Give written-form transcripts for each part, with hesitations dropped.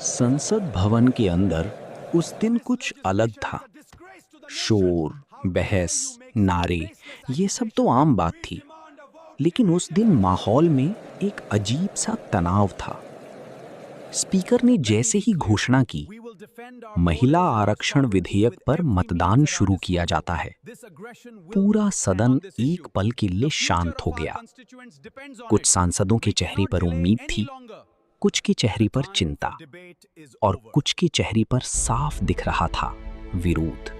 संसद भवन के अंदर उस दिन कुछ अलग था। शोर, बहस, नारे, ये सब तो आम बात थी, लेकिन उस दिन माहौल में एक अजीब सा तनाव था। स्पीकर ने जैसे ही घोषणा की, महिला आरक्षण विधेयक पर मतदान शुरू किया जाता है, पूरा सदन एक पल के लिए शांत हो गया। कुछ सांसदों के चेहरे पर उम्मीद थी, कुछ के चेहरे पर चिंता, और कुछ के चेहरे पर साफ दिख रहा था विरोध।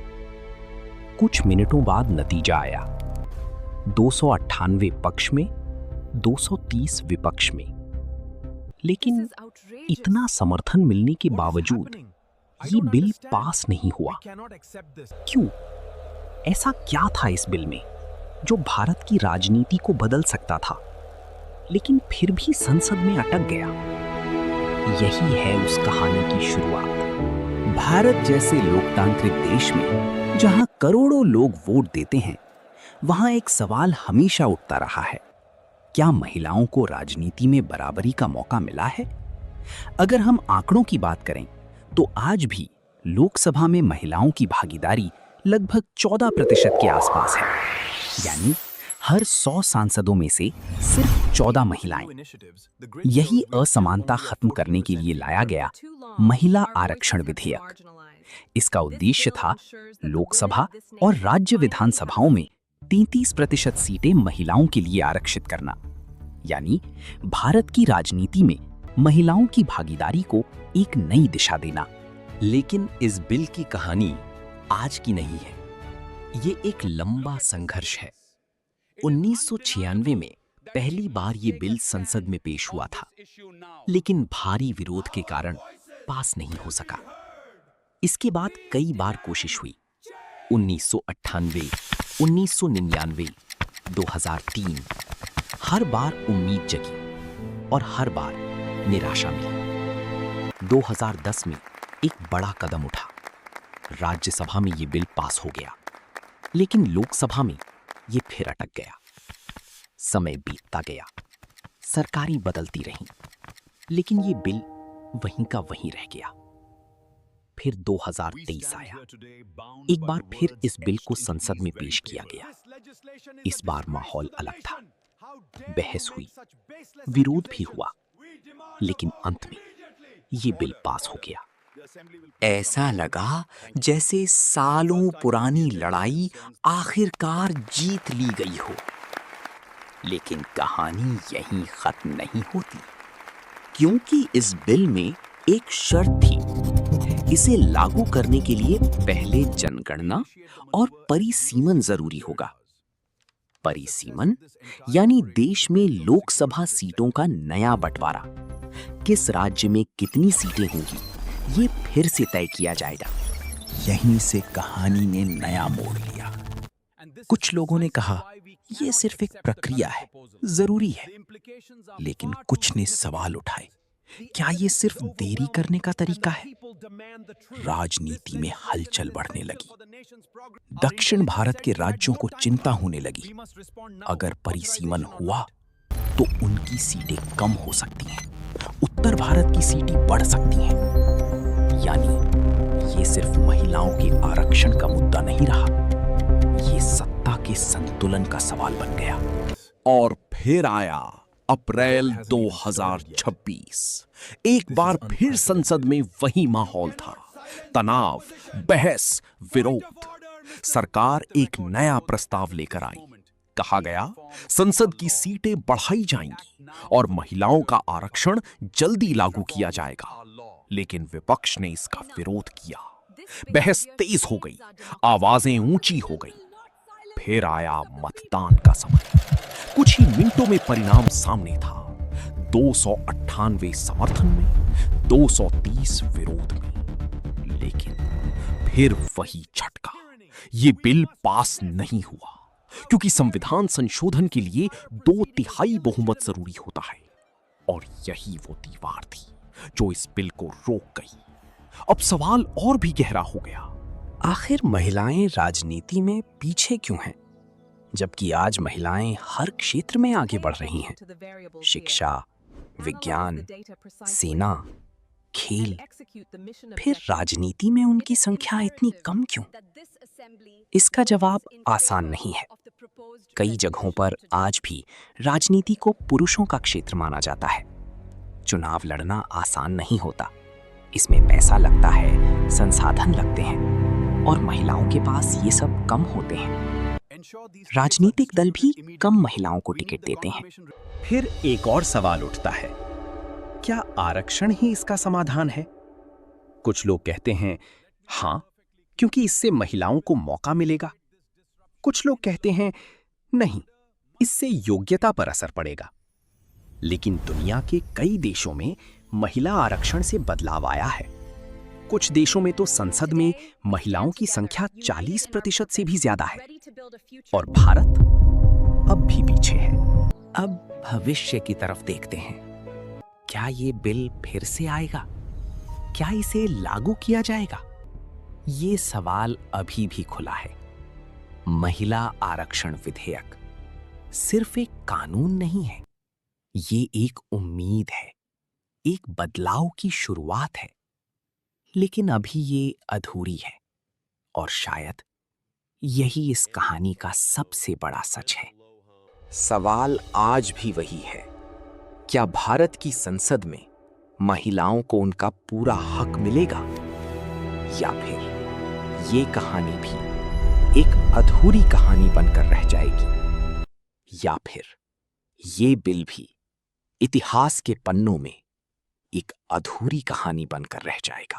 कुछ मिनटों बाद नतीजा आया, 298 पक्ष में, 230 विपक्ष में। लेकिन इतना समर्थन मिलने के बावजूद ये बिल पास नहीं हुआ। क्यों? ऐसा क्या था इस बिल में जो भारत की राजनीति को बदल सकता था, लेकिन फिर भी संसद में अटक गया? यही है उस कहानी की शुरुआत। भारत जैसे लोकतांत्रिक देश में जहां करोड़ों लोग वोट देते हैं, वहां एक सवाल हमेशा उठता रहा है, क्या महिलाओं को राजनीति में बराबरी का मौका मिला है? अगर हम आंकड़ों की बात करें तो आज भी लोकसभा में महिलाओं की भागीदारी लगभग 14% के आसपास है। यानी हर 100 सांसदों में से सिर्फ 14 महिलाएं। यही असमानता खत्म करने के लिए लाया गया महिला आरक्षण विधेयक। इसका उद्देश्य था लोकसभा और राज्य विधानसभाओं में 33% सीटें महिलाओं के लिए आरक्षित करना, यानी भारत की राजनीति में महिलाओं की भागीदारी को एक नई दिशा देना। लेकिन इस बिल की कहानी आज की नहीं है। ये एक लंबा संघर्ष है। 1996 में पहली बार ये बिल संसद में पेश हुआ था, लेकिन भारी विरोध के कारण पास नहीं हो सका। इसके बाद कई बार कोशिश हुई, 1998, 1999, 2003। हर बार उम्मीद जगी और हर बार निराशा मिली। 2010 में एक बड़ा कदम उठा, राज्यसभा में ये बिल पास हो गया, लेकिन लोकसभा में ये फिर अटक गया। समय बीतता गया, सरकारें बदलती रहीं, लेकिन ये बिल वहीं का वहीं रह गया। फिर 2023 आया, एक बार फिर इस बिल को संसद में पेश किया गया। इस बार माहौल अलग था, बहस हुई, विरोध भी हुआ, लेकिन अंत में ये बिल पास हो गया। ऐसा लगा जैसे सालों पुरानी लड़ाई आखिरकार जीत ली गई हो। लेकिन कहानी यहीं खत्म नहीं होती, क्योंकि इस बिल में एक शर्त थी। इसे लागू करने के लिए पहले जनगणना और परिसीमन जरूरी होगा। परिसीमन यानी देश में लोकसभा सीटों का नया बंटवारा। किस राज्य में कितनी सीटें होंगी, ये फिर से तय किया जाएगा। यहीं से कहानी ने नया मोड़ लिया। कुछ लोगों ने कहा ये सिर्फ एक प्रक्रिया है, जरूरी है, लेकिन कुछ ने सवाल उठाए, क्या ये सिर्फ देरी करने का तरीका है? राजनीति में हलचल बढ़ने लगी। दक्षिण भारत के राज्यों को चिंता होने लगी, अगर परिसीमन हुआ तो उनकी सीटें कम हो सकती हैं, उत्तर भारत की सीटें बढ़ सकती हैं। यानी ये सिर्फ महिलाओं के आरक्षण का मुद्दा नहीं रहा, ये सत्ता के संतुलन का सवाल बन गया। और फिर आया अप्रैल 2026। एक बार फिर संसद में वही माहौल था, तनाव, बहस, विरोध। सरकार एक नया प्रस्ताव लेकर आई। कहा गया संसद की सीटें बढ़ाई जाएंगी और महिलाओं का आरक्षण जल्दी लागू किया जाएगा। लेकिन विपक्ष ने इसका विरोध किया। बहस तेज हो गई, आवाजें ऊंची हो गई। फिर आया मतदान का समय। कुछ ही मिनटों में परिणाम सामने था, 298 समर्थन में, 230 विरोध में। लेकिन फिर वही झटका, ये बिल पास नहीं हुआ, क्योंकि संविधान संशोधन के लिए 2/3 बहुमत जरूरी होता है। और यही वो दीवार थी जो इस बिल को रोक गई। अब सवाल और भी गहरा हो गया, आखिर महिलाएं राजनीति में पीछे क्यों हैं, जबकि आज महिलाएं हर क्षेत्र में आगे बढ़ रही हैं? शिक्षा, विज्ञान, सेना, खेल। फिर राजनीति में उनकी संख्या इतनी कम क्यों? इसका जवाब आसान नहीं है। कई जगहों पर आज भी राजनीति को पुरुषों का क्षेत्र माना जाता है। चुनाव लड़ना आसान नहीं होता। इसमें पैसा लगता है, संसाधन लगते हैं और महिलाओं के पास ये सब कम होते हैं। राजनीतिक दल भी कम महिलाओं को टिकट देते हैं। फिर एक और सवाल उठता है, क्या आरक्षण ही इसका समाधान है? कुछ लोग कहते हैं हां, क्योंकि इससे महिलाओं को मौका मिलेगा। कुछ लोग कहते हैं नहीं, इससे योग्यता पर असर पड़ेगा। लेकिन दुनिया के कई देशों में महिला आरक्षण से बदलाव आया है। कुछ देशों में तो संसद में महिलाओं की संख्या 40% से भी ज्यादा है और भारत अब भी पीछे है। अब भविष्य की तरफ देखते हैं। क्या ये बिल फिर से आएगा? क्या इसे लागू किया जाएगा? ये सवाल अभी भी खुला है। महिला आरक्षण विधेयक सिर्फ एक कानून नहीं है, ये एक उम्मीद है, एक बदलाव की शुरुआत है। लेकिन अभी ये अधूरी है और शायद यही इस कहानी का सबसे बड़ा सच है। सवाल आज भी वही है, क्या भारत की संसद में महिलाओं को उनका पूरा हक मिलेगा, या फिर ये कहानी भी एक अधूरी कहानी बनकर रह जाएगी, या फिर ये बिल भी इतिहास के पन्नों में एक अधूरी कहानी बनकर रह जाएगा।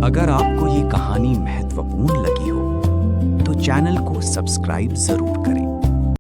अगर आपको ये कहानी महत्वपूर्ण लगी हो तो चैनल को सब्सक्राइब जरूर करें।